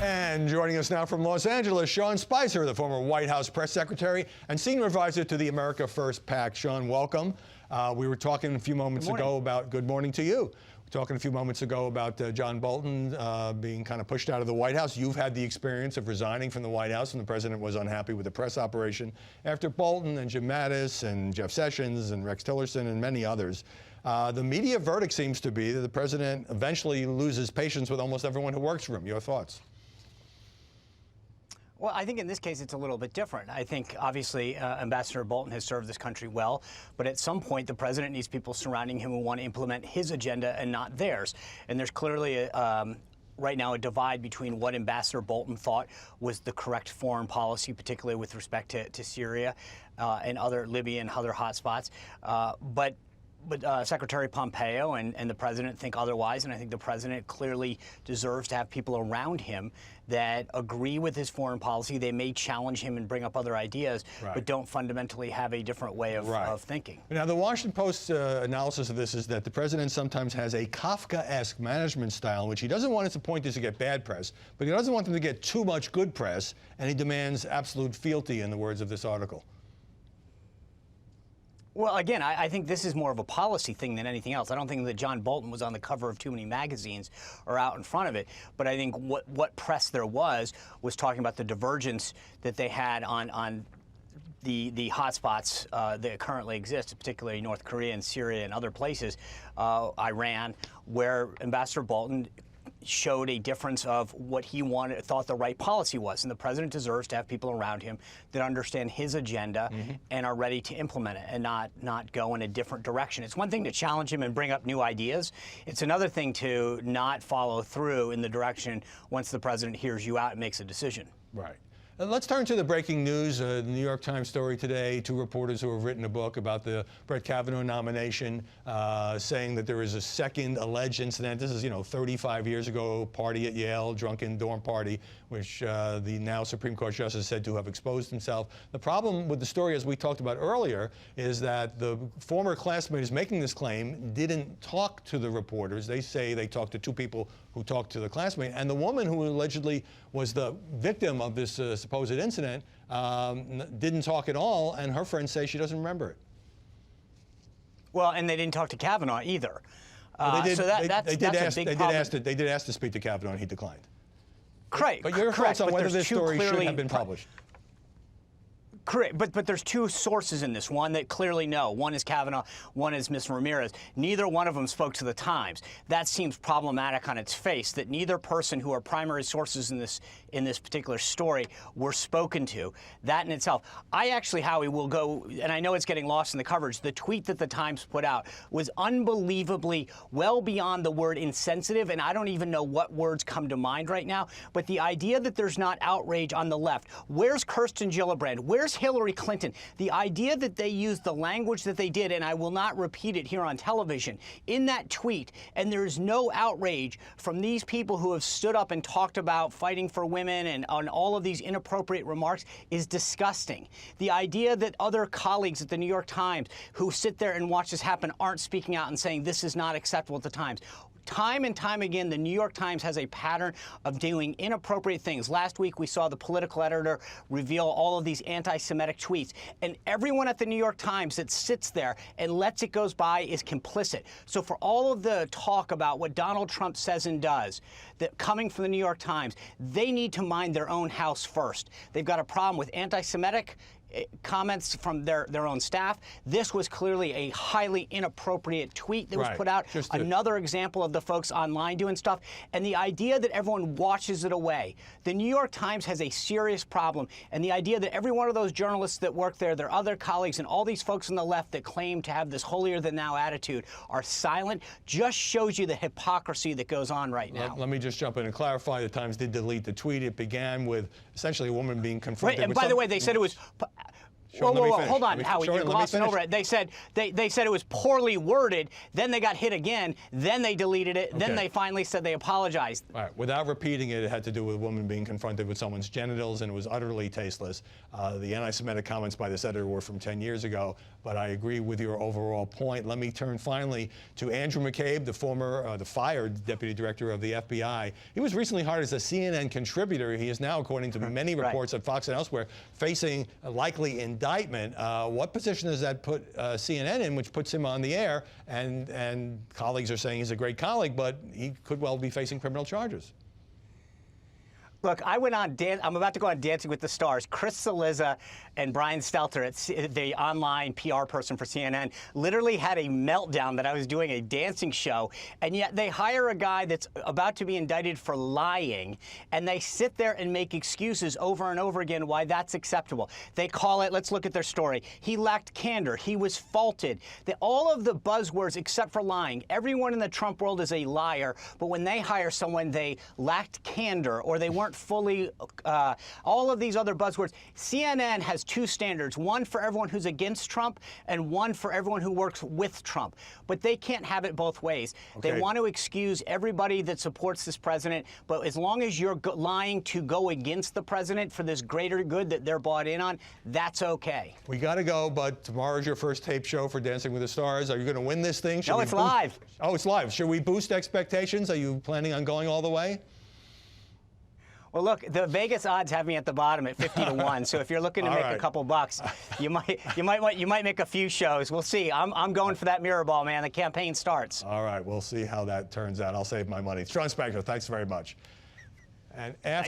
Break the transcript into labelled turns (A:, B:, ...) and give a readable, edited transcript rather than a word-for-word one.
A: And joining us now from Los Angeles, Sean Spicer, the former White House press secretary and senior advisor to the America First PAC. Sean, welcome. We were talking a few moments ago about, good morning to you. Talking a few moments ago about John Bolton being kind of pushed out of the White House. You've had the experience of resigning from the White House, and the president was unhappy with the press operation after Bolton and Jim Mattis and Jeff Sessions and Rex Tillerson and many others. The media verdict seems to be that the president eventually loses patience with almost everyone who works for him. Your thoughts?
B: Well, I think in this case it's a little bit different. I think obviously Ambassador Bolton has served this country well, but at some point the president needs people surrounding him who want to implement his agenda and not theirs. And there's clearly right now a divide between what Ambassador Bolton thought was the correct foreign policy, particularly with respect to Syria and other Libya and other hotspots. But Secretary Pompeo and the president think otherwise, and I think the president clearly deserves to have people around him that agree with his foreign policy. They may challenge him and bring up other ideas, but don't fundamentally have a different way of thinking.
A: Now, the Washington Post's analysis of this is that the president sometimes has a Kafka-esque management style in which he doesn't want his appointees to get bad press, but he doesn't want them to get too much good press, and he demands absolute fealty, in the words of this article.
B: Well, again, I think this is more of a policy thing than anything else. I don't think that John Bolton was on the cover of too many magazines or out in front of it. But I think what press there was talking about the divergence that they had on the hotspots that currently exist, particularly North Korea and Syria and other places, Iran, where Ambassador Bolton showed a difference of what he thought the right policy was. And the president deserves to have people around him that understand his agenda and are ready to implement it and not go in a different direction. It's one thing to challenge him and bring up new ideas. It's another thing to not follow through in the direction once the president hears you out and makes a decision.
A: Right. Let's turn to the breaking news. The New York Times story today, two reporters who have written a book about the Brett Kavanaugh nomination, saying that there is a second alleged incident. This is, 35 years ago, party at Yale, drunken dorm party, which the now Supreme Court justice said to have exposed himself. The problem with the story, as we talked about earlier, is that the former classmate who's making this claim didn't talk to the reporters. They say they talked to two people who talked to the classmate, and the woman who allegedly was the victim of this supposed incident didn't talk at all, and her friends say she doesn't remember it.
B: Well, and they didn't talk to Kavanaugh either.
A: Well, they did
B: ask
A: to speak to Kavanaugh, and he declined.
B: Correct.
A: But your thoughts on whether this story should have been published?
B: Correct, but there's two sources in this. One that clearly know. One is Kavanaugh, one is Ms. Ramirez. Neither one of them spoke to the Times. That seems problematic on its face, that neither person who are primary sources in this particular story were spoken to. That in itself. I actually, Howie, will go, and I know it's getting lost in the coverage, the tweet that the Times put out was unbelievably well beyond the word insensitive, and I don't even know what words come to mind right now, but the idea that there's not outrage on the left. Where's Kirsten Gillibrand? Where's Hillary Clinton? The idea that they used the language that they did, and I will not repeat it here on television, in that tweet, and there is no outrage from these people who have stood up and talked about fighting for women and on all of these inappropriate remarks is disgusting. The idea that other colleagues at the New York Times who sit there and watch this happen aren't speaking out and saying this is not acceptable at the Times. Time and time again, the New York Times has a pattern of doing inappropriate things. Last week, we saw the political editor reveal all of these anti-Semitic tweets. And everyone at the New York Times that sits there and lets it go by is complicit. So for all of the talk about what Donald Trump says and does, that coming from the New York Times, they need to mind their own house first. They've got a problem with anti-Semitic comments from their own staff. This was clearly a highly inappropriate tweet that was put out. Another example of the folks online doing stuff. And the idea that everyone washes it away. The New York Times has a serious problem. And the idea that every one of those journalists that work there, their other colleagues, and all these folks on the left that claim to have this holier-than-thou attitude are silent just shows you the hypocrisy that goes on right now.
A: Let me just jump in and clarify. The Times did delete the tweet. It began with essentially a woman being confronted with
B: and by the way, they said it was
A: Sean, let me
B: Whoa,
A: finish.
B: hold on,
A: Let me-
B: Howard,
A: Sean,
B: you're
A: let me
B: glossing
A: finish.
B: over it. They said it was poorly worded. Then they got hit again. Then they deleted it. Then
A: Okay.
B: they finally said they apologized.
A: All right. Without repeating it, it had to do with a woman being confronted with someone's genitals, and it was utterly tasteless. The anti-Semitic comments by this editor were from 10 years ago, but I agree with your overall point. Let me turn finally to Andrew McCabe, the former, the fired deputy director of the FBI. He was recently hired as a CNN contributor. He is now, according to many reports at Fox and elsewhere, facing a likely indictment. What position does that put CNN in, which puts him on the air? And colleagues are saying he's a great colleague, but he could well be facing criminal charges.
B: Look, I'm about to go on Dancing with the Stars. Chris Cillizza and Brian Stelter, the online PR person for CNN, literally had a meltdown that I was doing a dancing show, and yet they hire a guy that's about to be indicted for lying, and they sit there and make excuses over and over again why that's acceptable. They call it, let's look at their story, he lacked candor, he was faulted. All of the buzzwords except for lying. Everyone in the Trump world is a liar, but when they hire someone, they lacked candor or they weren't fully, all of these other buzzwords. CNN has two standards, one for everyone who's against Trump and one for everyone who works with Trump. But they can't have it both ways.
A: Okay.
B: They want to excuse everybody that supports this president, but as long as you're lying to go against the president for this greater good that they're bought in on, that's okay.
A: We got to go, but tomorrow's your first tape show for Dancing with the Stars. Are you going to win this thing?
B: No, it's live.
A: Oh, it's live. Should we boost expectations? Are you planning on going all the way?
B: Well, look, the Vegas odds have me at the bottom at 50 to 1. So if you're looking to
A: All
B: make
A: right.
B: a couple bucks, you might make a few shows. We'll see. I'm going for that mirror ball, man. The campaign starts.
A: All right, we'll see how that turns out. I'll save my money. Sean Spector, thanks very much. And after